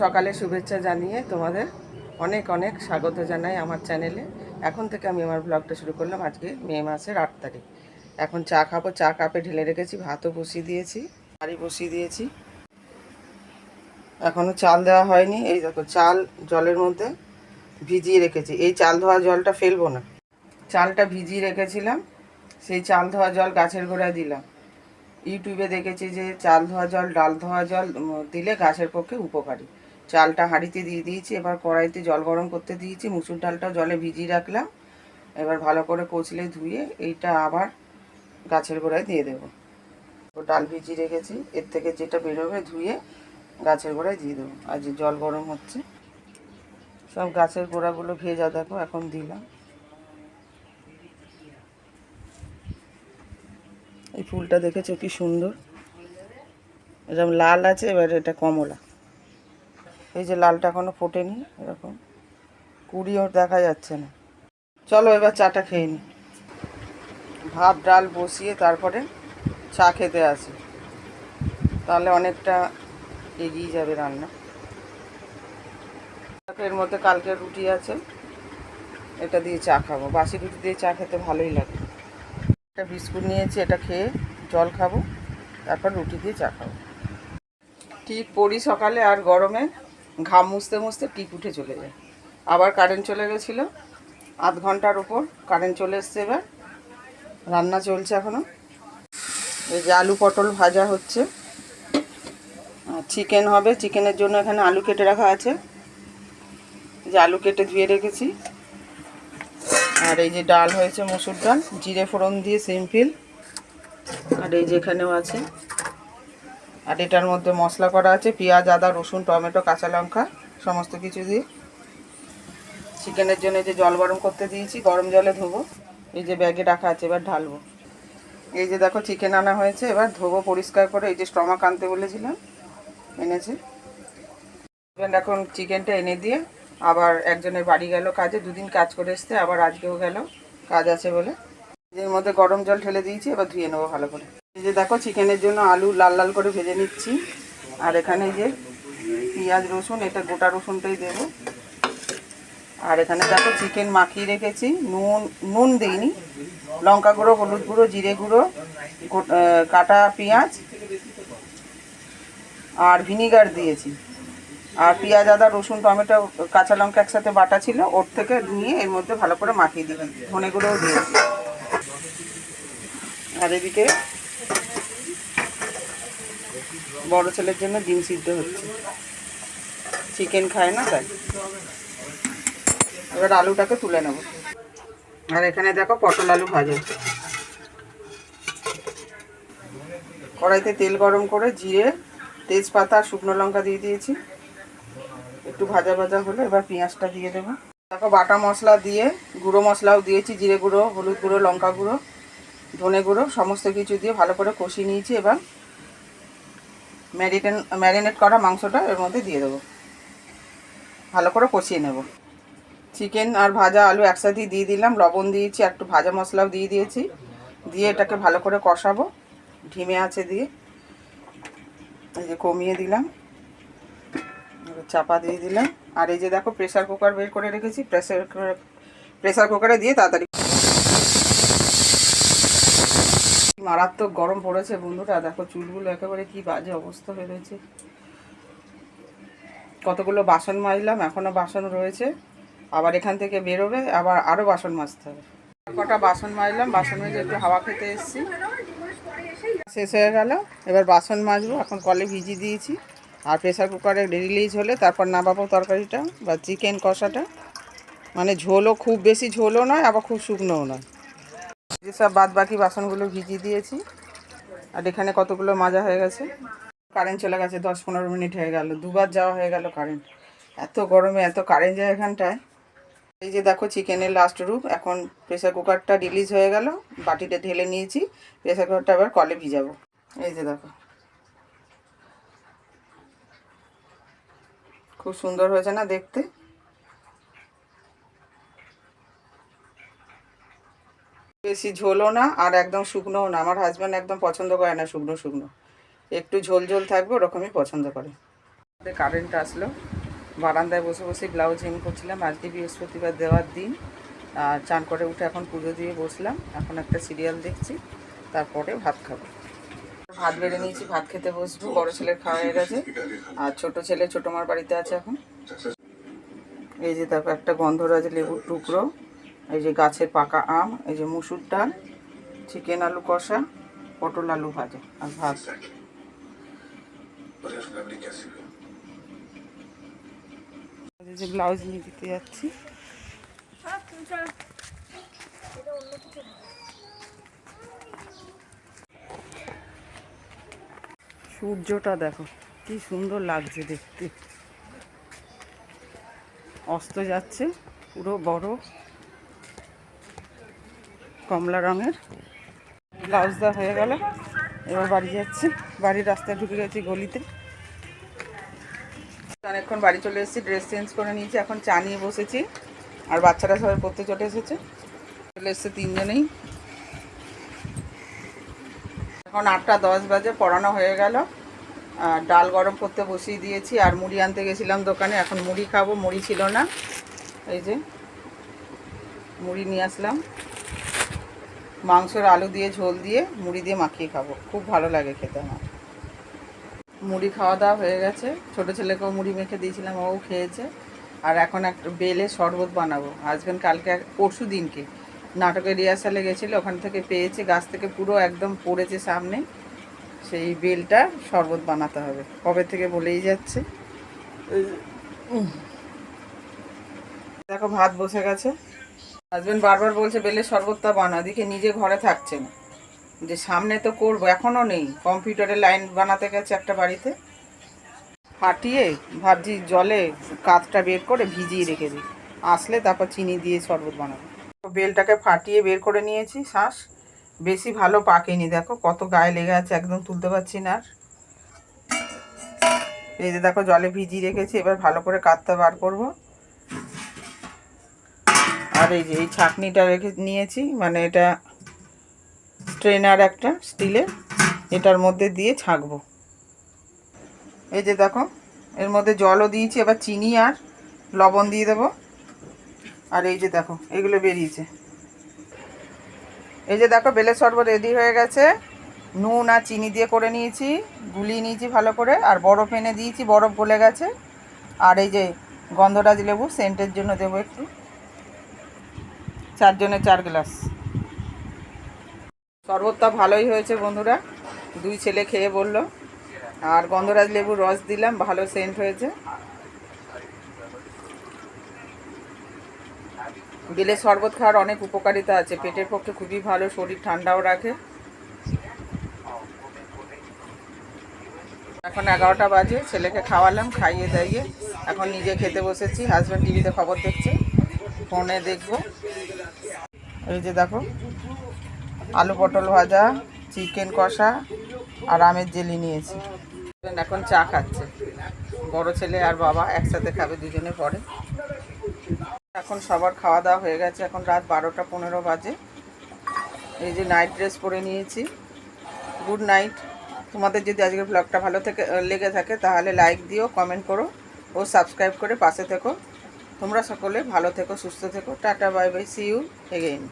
সকালে শুভেচ্ছা জানিয়ে তোমাদের অনেক অনেক স্বাগত জানাই আমার চ্যানেলে। এখন থেকে আমি আমার ব্লগটা শুরু করলাম। আজকে মে মাসের 8 তারিখ। এখন চা খাবো। চা কাপে ঢেলে রেখেছি, ভাতও বসিয়ে দিয়েছি, হাঁড়ি বসিয়ে দিয়েছি। এখনও চাল দেওয়া হয়নি। এই দেখো চাল জলের মধ্যে ভিজিয়ে রেখেছি। এই চাল ধোয়া জলটা ফেলবো না, চালটা ভিজিয়ে রেখেছিলাম। সেই চাল ধোয়া জল গাছের গোড়ায় দিলাম। ইউটিউবে দেখেছি যে চাল ধোয়া জল, ডাল ধোয়া জল দিলে গাছের পক্ষে উপকারী। চালটা হাঁড়িতে দিয়ে দিয়েছি। এবার কড়াইতে জল গরম করতে দিয়েছি। মুসুর ডালটাও জলে ভিজিয়ে রাখলাম। এবার ভালো করে কচলে ধুয়ে এইটা আবার গাছের গোড়ায় দিয়ে দেবো। ডাল ভিজিয়ে রেখেছি, এর থেকে যেটা বেরোবে ধুয়ে গাছের গোড়ায় দিয়ে দেবো। আর যে জল গরম হচ্ছে, সব গাছের গোড়াগুলো ভেজা দেখো এখন দিলাম। এই ফুলটা দেখেছো কি সুন্দর, এরকম লাল আছে। এবার এটা কমলা। এই যে লালটা এখনো ফোটেনি, এরকম কুড়িও দেখা যাচ্ছে না। চলো এবার চাটা খেয়ে নিই। ভাত ডাল বসিয়ে তারপরে চা খেতে আসি, তাহলে অনেকটা এগিয়ে যাবে রান্না। এর মধ্যে কালকের রুটি আছে, এটা দিয়ে চা খাবো। বাসি রুটি দিয়ে চা খেতে ভালোই লাগে। একটা বিস্কুট নিয়েছি, এটা খেয়ে জল খাবো, তারপর রুটি দিয়ে চা খাবো। টিপ পড়ি সকালে, আর গরমে ঘাম মুছতে মুছতে টিপ উঠে চলে যায়। আবার কারেন্ট চলে গেছিলো, আধ ঘন্টার উপর। কারেন্ট চলে এসছে। এবার রান্না চলছে এখনও। এই যে আলু পটল ভাজা হচ্ছে, চিকেন হবে। চিকেনের জন্য এখানে আলু কেটে রাখা আছে, যে আলু কেটে ধুয়ে রেখেছি। আর এই যে ডাল হয়েছে, মসুর ডাল, জিরে ফোড়ন দিয়ে সিম্পল। আর এই যে এখানেও আছে। আর এটার মধ্যে মশলা করা আছে, পেঁয়াজ, আদা, রসুন, টমেটো, কাঁচা লঙ্কা, সমস্ত কিছু দিয়ে। চিকেনের জন্য যে জল গরম করতে দিয়েছি, গরম জলে ধোবো। এই যে ব্যাগে রাখা আছে, এবার ঢালবো। এই যে দেখো চিকেন আনা হয়েছে, এবার ধোবো পরিষ্কার করে। এই যে স্টমাক আনতে বলেছিলাম, এনেছে। এবার এখন চিকেনটা এনে দিয়ে আবার একজনের বাড়ি গেল কাজে, দুদিন কাজ করে এসছে, আবার আজকেও গেল কাজ আছে বলে। এর মধ্যে গরম জল ঢেলে দিয়েছি, এবার ধুয়ে নেবো ভালো করে। এই যে দেখো চিকেনের জন্য আলু লাল লাল করে ভেজে নিচ্ছি। আর এখানে যে পেঁয়াজ রসুন, এটা গোটা রসুনটাই দেবো। আর এখানে দেখো চিকেন মাখিয়ে রেখেছি। নুন দিইনি, লঙ্কা গুঁড়ো, হলুদ গুঁড়ো, জিরে গুঁড়ো, কাটা পেঁয়াজ আর ভিনিগার দিয়েছি। আর পেঁয়াজ, আদা, রসুন, টমেটো, কাঁচা লঙ্কা একসাথে বাটা ছিল, ওর থেকে নিয়ে এর মধ্যে ভালো করে মাখিয়ে দিলাম। ধনে গুঁড়োও দিয়েছি। আর এদিকে বড় ছেলের জন্য ডিম সিদ্ধ হচ্ছে, চিকেন খায় না তাই। এবার আলুটাকে তুলে নেব। আর এখানে দেখো পটল আলু ভাজা। কড়াইতে তেল গরম করে জিরে, তেজপাতা, শুকনো লঙ্কা দিয়ে দিয়েছি। একটু ভাজা ভাজা হলে এবার পেঁয়াজটা দিয়ে দেবো। দেখো বাটা মশলা দিয়ে, গুঁড়ো মশলাও দিয়েছি, জিরে গুঁড়ো, হলুদ গুঁড়ো, লঙ্কা গুঁড়ো, ধনে গুঁড়ো, সমস্ত কিছু দিয়ে ভালো করে কষিয়ে নিয়েছি। এবার ম্যারিনেট করা মাংসটা এর মধ্যে দিয়ে দেবো, ভালো করে কষিয়ে নেব। চিকেন আর ভাজা আলু একসাথেই দিয়ে দিলাম, লবণ দিয়েছি, একটু ভাজা মশলাও দিয়ে দিয়েছি। দিয়ে এটাকে ভালো করে কষাবো ধিমে আঁচে দিয়ে। এই যে কমিয়ে দিলাম, চাপা দিয়ে দিলাম। আর এই যে দেখো প্রেসার কুকার বের করে রেখেছি, প্রেসার কুকারে দিয়ে তাড়াতাড়ি। মারাত্মক গরম পড়েছে বন্ধুরা, দেখো চুলগুলো একেবারে কি বাজে অবস্থা হয়ে রয়েছে। কতগুলো বাসন মাজলাম, এখনও বাসন রয়েছে। আবার এখান থেকে বেরোবে, আবার আরও বাসন মাজতে হবে। কটা বাসন মাজলাম, বাসন মেজে একটু হাওয়া খেতে এসেছি, শেষ হয়ে গেল। এবার বাসন মাজবো। এখন কলে ভিজিয়ে দিয়েছি। আর প্রেসার কুকারে রিলিজ হলে তারপর নামাবো তরকারিটা বা চিকেন কষাটা। মানে ঝোলও খুব বেশি ঝোলও নয়, আবার খুব শুকনোও নয়। যেসব বাদ বাকি বাসনগুলো ভিজিয়ে দিয়েছি। আর এখানে কতগুলো মাজা হয়ে গেছে। কারেন্ট চলে গেছে, 10-15 মিনিট হয়ে গেল, দুবার যাওয়া হয়ে গেল কারেন্ট। এত গরমে এত কারেন্ট যায় এখানটায়। এই যে দেখো চিকেনের লাস্ট রূপ। এখন প্রেসার কুকারটা রিলিজ হয়ে গেল, বাটিতে ঢেলে নিয়েছি। প্রেসার কুকারটা আবার কলে ভিজাবো। এই যে দেখো খুব সুন্দর হয়েছে না দেখতে। বেশি ঝোলও না আর একদম শুকনোও না। আমার হাজব্যান্ড একদম পছন্দ করে না শুকনো শুকনো, একটু ঝোল ঝোল থাকবে ওরকমই পছন্দ করে। কারেন্ট আসলো, বারান্দায় বসে বসে ব্লাউজ হেম করছিলাম। আজকে বৃহস্পতিবার দেওয়ার দিন, আর চান করে উঠে এখন পুজো দিয়ে বসলাম। এখন একটা সিরিয়াল দেখছি, তারপরে ভাত খাবো। ভাত বেড়ে নিয়েছি, ভাত খেতে বসবো। বড় ছেলের খাওয়া হয়ে গেছে, আর ছোট ছেলে ছোটো মার বাড়িতে আছে এখন। এই যে তারপর একটা গন্ধরাজ লেবুর টুকরো, এই যে গাছের পাকা আম, এই যে মুসুর ডাল, চিকেন আলু কষা, পটল আলু ভাজা আর ভাত। এই যে ব্লাউজ নিয়ে দিতে যাচ্ছি। সূর্যটা দেখো কি সুন্দর লাগছে দেখতে, অস্ত যাচ্ছে, পুরো বড় কমলা রঙের। ব্লাউজ দেওয়া হয়ে গেল, এবার বাড়ি যাচ্ছি। বাড়ির রাস্তায় ঢুকে গেছি গলিতে। অনেকক্ষণ বাড়ি চলে এসেছি, ড্রেস চেঞ্জ করে নিয়েছি, এখন চা নিয়ে বসেছি। আর বাচ্চারা সবাই পড়তে চলে এসেছে, চলে এসছে তিনজনেই। এখন 8টা 10 বাজে, পড়ানো হয়ে গেল। ডাল গরম করতে বসিয়ে দিয়েছি, আর মুড়ি আনতে গেছিলাম দোকানে, এখন মুড়ি খাবো। মুড়ি ছিল না, এই যে মুড়ি নিয়ে আসলাম। মাংসের আলু দিয়ে ঝোল দিয়ে মুড়ি দিয়ে মাখিয়ে খাবো, খুব ভালো লাগে খেতে আমার। মুড়ি খাওয়া দাওয়া হয়ে গেছে, ছোটো ছেলেকেও মুড়ি মেখে দিয়েছিলাম, ও খেয়েছে। আর এখন একটা বেলে শরবত বানাবো। হাজব্যান্ড কালকে পরশু দিনকে নাটকের রিহার্সালে গেছিলো, ওখান থেকে পেয়েছে, গাছ থেকে পুরো একদম পড়েছে সামনে। সেই বেলটা শরবত বানাতে হবে, কবে থেকে বলেই যাচ্ছে। দেখো ভাত বসে গেছে। হাজব্যান্ড বারবার বলছে বেলের শরবতটা বানা, দিকে নিজে ঘরে থাকছে না। যে সামনে তো করবো, এখনও নেই। কম্পিউটারে লাইন বানাতে গেছে একটা বাড়িতে, ফাটিয়ে ভাবছি জলে কাঠটা বের করে ভিজিয়ে রেখে দিই, আসলে তারপর চিনি দিয়ে শরবত বানাবো। বেলটাকে ফাটিয়ে বের করে নিয়েছি, শ্বাস বেশি ভালো পাকেনি, দেখো কত গায়ে লেগে আছে, একদম তুলতে পারছি না আর। এই যে দেখো জলে ভিজিয়ে রেখেছি, এবার ভালো করে কাঠটা বার করব। আর এই যে এই ছাঁকনিটা রেখে নিয়েছি, মানে এটা স্ট্রেনার একটা স্টিলের, এটার মধ্যে দিয়ে ছাঁকবো। এই যে দেখো এর মধ্যে জলও দিয়েছি, এবার চিনি আর লবণ দিয়ে দেবো। আর এই যে দেখো এগুলো বেরিয়েছে। এই যে দেখো বেলের শরবত রেডি হয়ে গেছে। নুন আর চিনি দিয়ে করে নিয়েছি, গুলিয়ে নিয়েছি ভালো করে, আর বরফ এনে দিয়েছি, বরফ গলে গেছে। আর এই যে গন্ধরাজ লেবু সেন্টের জন্য দেবো একটু, 4 জনের 4 গ্লাস। শরবতটা ভালোই হয়েছে বন্ধুরা, 2 ছেলে খেয়ে বলল। আর গন্ধরাজ লেবুর রস দিলাম, ভালো সেন্ট হয়েছে। বেলের শরবত খাওয়ার অনেক উপকারিতা আছে, পেটের পক্ষে খুবই ভালো, শরীর ঠান্ডাও রাখে। এখন 11টা বাজে, ছেলেকে খাওয়ালাম, খাইয়ে দাইয়ে এখন নিজে খেতে বসেছি। হাজব্যান্ড টিভিতে খবর দেখছে, ফোনে দেখবো। এই যে দেখো আলু পটল ভাজা, চিকেন কষা আর আমের জেলি নিয়েছি। এখন চা খাচ্ছে, বড় ছেলে আর বাবা একসাথে খাবে দুজনে পরে। এখন সবার খাওয়া দাওয়া হয়ে গেছে, এখন রাত 12টা 15 বাজে। এই যে নাইট ড্রেস পরে নিয়েছি। Good night. তোমাদের যদি আজকের ব্লগটা ভালো লেগে থাকে তাহলে লাইক দিও, কমেন্ট করো ও সাবস্ক্রাইব করে পাশে থেকো। তোমরা সকলে ভালো থেকো, সুস্থ থেকো। Tata, bye bye, see you again.